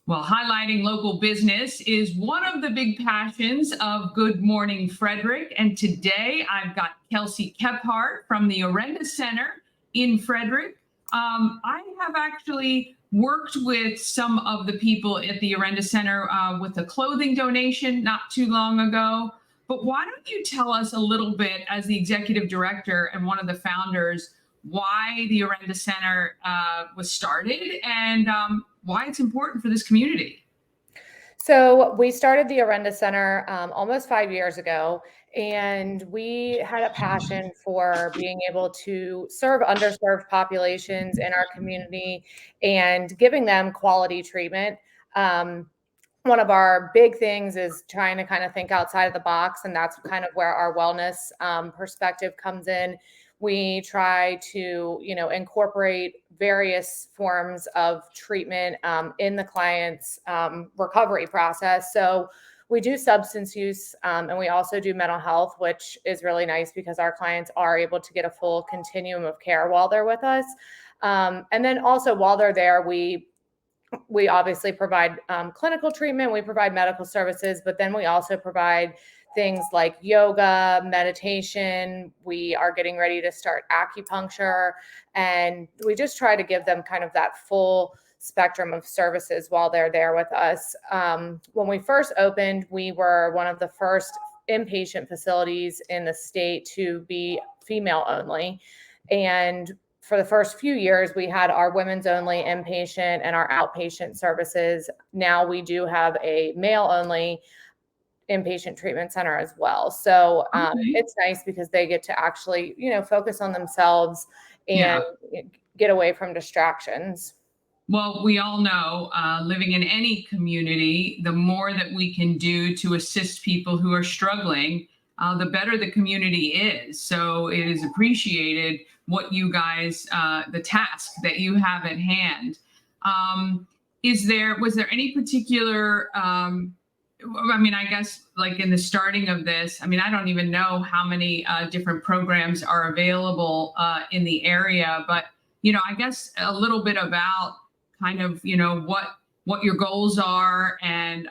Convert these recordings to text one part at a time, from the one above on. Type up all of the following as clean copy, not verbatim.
Well, highlighting local business is one of the big passions of Good Morning Frederick. And today I've got Kelsey Kephart from the Orenda Center in Frederick. I have actually worked with some of the people at the Orenda Center with a clothing donation not too long ago. But why don't you tell us a little bit, as the executive director and one of the founders, why the Orenda Center was started and why it's important for this community? So we started the Orenda Center almost 5 years ago, and we had a passion for being able to serve underserved populations in our community and giving them quality treatment. Um, One of our big things is trying to kind of think outside of the box, and that's kind of where our wellness perspective comes in. We try to, incorporate various forms of treatment in the client's recovery process. So we do substance use, and we also do mental health, which is really nice because our clients are able to get a full continuum of care while they're with us. And then also while they're there, we obviously provide clinical treatment, we provide medical services, but then we also provide things like yoga, meditation. We are getting ready to start acupuncture, and we just try to give them kind of that full spectrum of services while they're there with us. When we first opened, we were one of the first inpatient facilities in the state to be female only. And for the first few years, we had our women's only inpatient and our outpatient services. Now we do have a male only inpatient treatment center as well. So Okay. it's nice because they get to actually, focus on themselves and Yeah. get away from distractions. Well, we all know living in any community, the more that we can do to assist people who are struggling, the better the community is. So it is appreciated what you guys, the task that you have at hand. Was there any particular, I mean, I guess like in the starting of this, I mean, I don't even know how many different programs are available in the area, but, I guess a little bit about kind of what your goals are and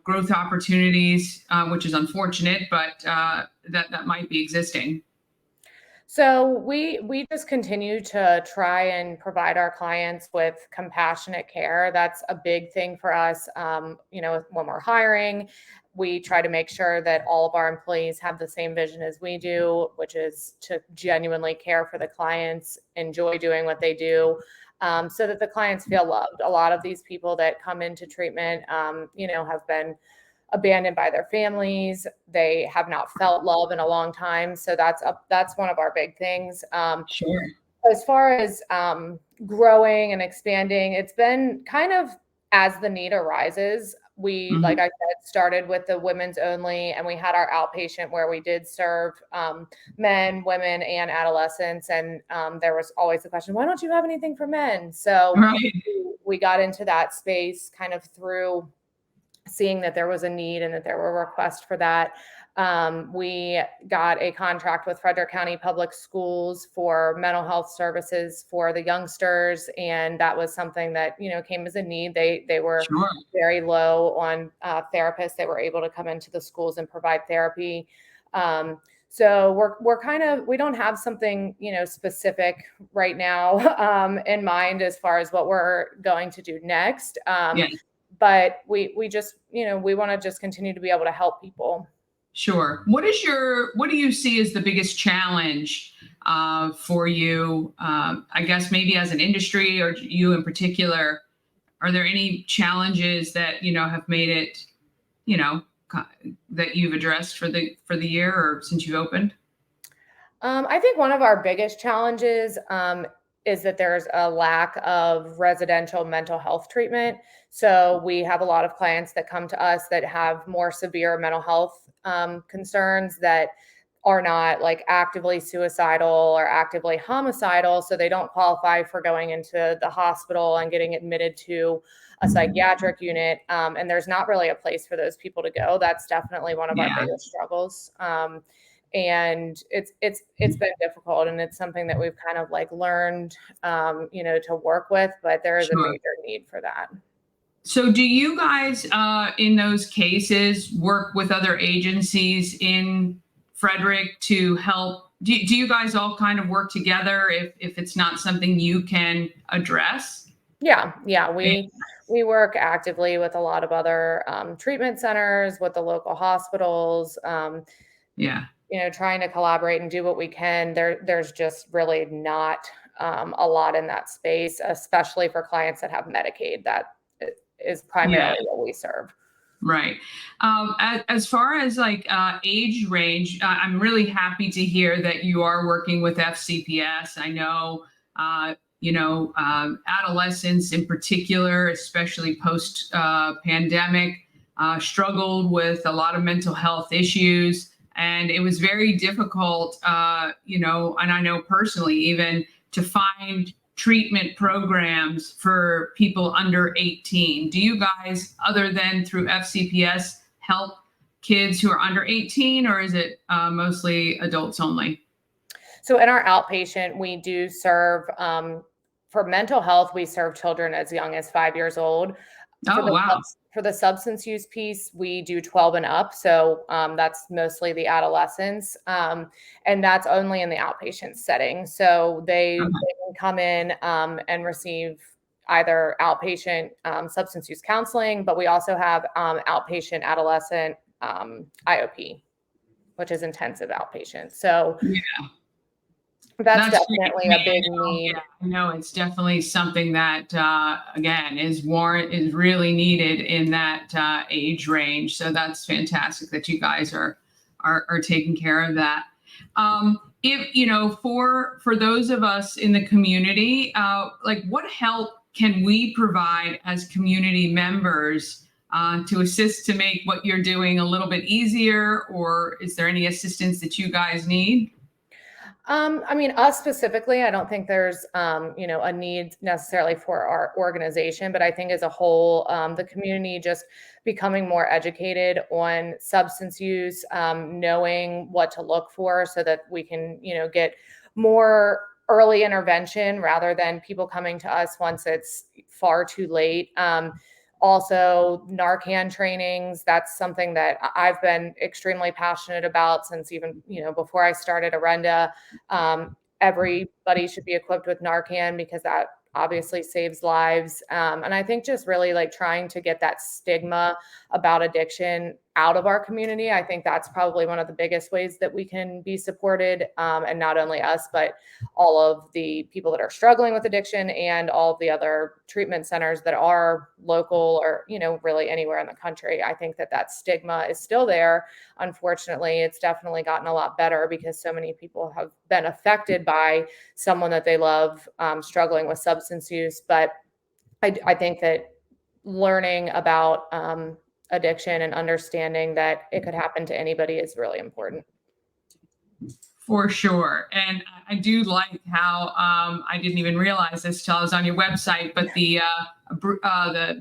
growth opportunities, which is unfortunate, but that might be existing. So we just continue to try and provide our clients with compassionate care. That's a big thing for us. When we're hiring, we try to make sure that all of our employees have the same vision as we do, which is to genuinely care for the clients, enjoy doing what they do, so that the clients feel loved. A lot of these people that come into treatment, have been abandoned by their families. They have not felt love in a long time. So that's one of our big things. Sure. As far as growing and expanding, it's been kind of as the need arises. We, like Hmm. I said, started with the women's only, and we had our outpatient where we did serve men, women, and adolescents. And there was always the question, why don't you have anything for men? So Right. we got into that space kind of through seeing that there was a need and that there were requests for that. We got a contract with Frederick County Public Schools for mental health services for the youngsters, and that was something that came as a need. They were Sure. very low on therapists that were able to come into the schools and provide therapy. So we're kind of, we don't have something specific right now in mind as far as what we're going to do next. Yeah. But we just, we want to just continue to be able to help people. Sure. What do you see as the biggest challenge for you? I guess maybe as an industry or you in particular, are there any challenges that, have made it, you know, that you've addressed for the year or since you've opened? I think one of our biggest challenges is that there's a lack of residential mental health treatment. So we have a lot of clients that come to us that have more severe mental health concerns that are not like actively suicidal or actively homicidal. So they don't qualify for going into the hospital and getting admitted to a psychiatric unit. And there's not really a place for those people to go. That's definitely one of our Yeah. biggest struggles. And it's been difficult, and it's something that we've kind of like learned to work with, but there is a Sure. major need for that. So do you guys, in those cases, work with other agencies in Frederick to help? Do you guys all kind of work together if it's not something you can address? Yeah, we work actively with a lot of other treatment centers, with the local hospitals. Yeah. Trying to collaborate and do what we can. There's just really not a lot in that space, especially for clients that have Medicaid. That is Yeah. primarily what we serve. Right. As far as like age range, I'm really happy to hear that you are working with FCPS. I know, adolescents in particular, especially post pandemic, struggled with a lot of mental health issues. And it was very difficult, and I know personally, even to find treatment programs for people under 18. Do you guys, other than through FCPS, help kids who are under 18, or is it mostly adults only? So in our outpatient, we do serve for mental health. We serve children as young as 5 years old. For Oh, the wow. for the substance use piece, we do 12 and up. So that's mostly the adolescents, and that's only in the outpatient setting. So they Okay. can come in and receive either outpatient substance use counseling, but we also have outpatient adolescent IOP, which is intensive outpatient. So Yeah, that's that's great. definitely I mean, a big need. yeah, I know it's definitely something that, again, is really needed in that age range. So that's fantastic that you guys are taking care of that. If for those of us in the community, like what help can we provide as community members to assist to make what you're doing a little bit easier, or is there any assistance that you guys need? I mean, us specifically, I don't think there's, a need necessarily for our organization, but I think as a whole, the community just becoming more educated on substance use, knowing what to look for so that we can, get more early intervention rather than people coming to us once it's far too late. Also, Narcan trainings, that's something that I've been extremely passionate about since even, before I started Orenda. Everybody should be equipped with Narcan because that obviously saves lives. And I think just really like trying to get that stigma about addiction out of our community. I think that's probably one of the biggest ways that we can be supported. And not only us, but all of the people that are struggling with addiction and all of the other treatment centers that are local or, really anywhere in the country. I think that stigma is still there. Unfortunately, it's definitely gotten a lot better because so many people have been affected by someone that they love struggling with substance use. But I think that learning about addiction and understanding that it could happen to anybody is really important. For sure. And I do like how I didn't even realize this till I was on your website, but the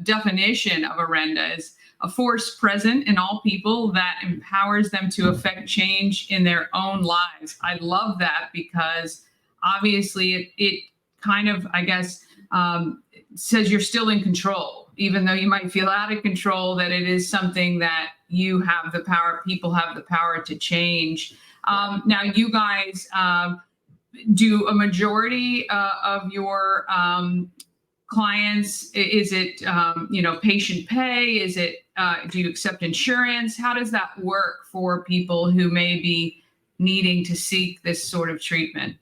definition of Orenda is a force present in all people that empowers them to affect change in their own lives. I love that because obviously it kind of, I guess, says you're still in control, even though you might feel out of control, that it is something that you have the power, people have the power to change. Now, you guys do a majority of your clients. Is it patient pay? Is it do you accept insurance? How does that work for people who may be needing to seek this sort of treatment?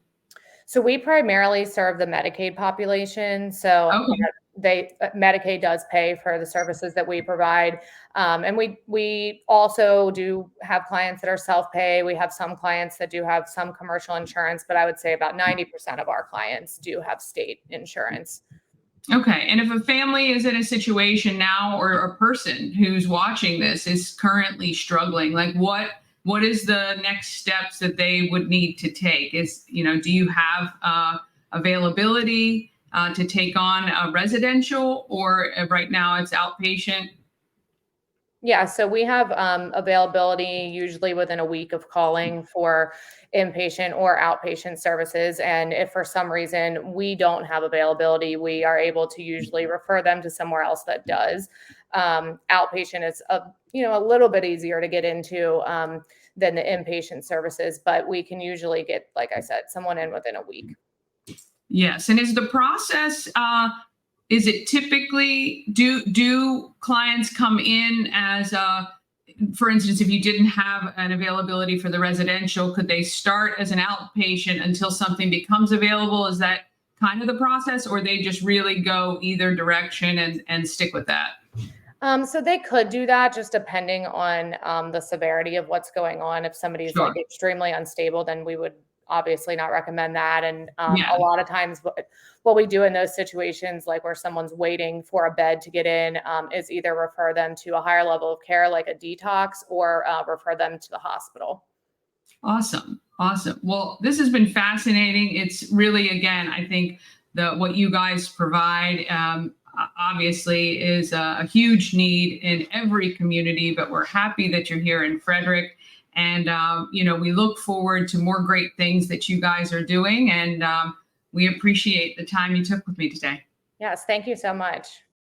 So we primarily serve the Medicaid population. So Okay. Medicaid does pay for the services that we provide, and we also do have clients that are self-pay. We have some clients that do have some commercial insurance, but I would say about 90% of our clients do have state insurance. Okay. And if a family is in a situation now, or a person who's watching this is currently struggling, like what is the next steps that they would need to take? Do you have availability to take on a residential, or right now it's outpatient? Yeah, so we have availability usually within a week of calling for inpatient or outpatient services. And if for some reason we don't have availability, we are able to usually refer them to somewhere else that does. Outpatient is a little bit easier to get into than the inpatient services, but we can usually get, like I said, someone in within a week. Yes. And is the process, is it typically, do clients come in as for instance, if you didn't have an availability for the residential, could they start as an outpatient until something becomes available? Is that kind of the process, or they just really go either direction and stick with that? So they could do that, just depending on the severity of what's going on. If somebody's like Sure. extremely unstable, then we would obviously not recommend that. And Yeah. a lot of times, what we do in those situations, like where someone's waiting for a bed to get in, is either refer them to a higher level of care, like a detox, or refer them to the hospital. Awesome. Awesome. Well, this has been fascinating. It's really, again, I think what you guys provide obviously is a huge need in every community, but we're happy that you're here in Frederick. And, we look forward to more great things that you guys are doing. And we appreciate the time you took with me today. Yes, thank you so much.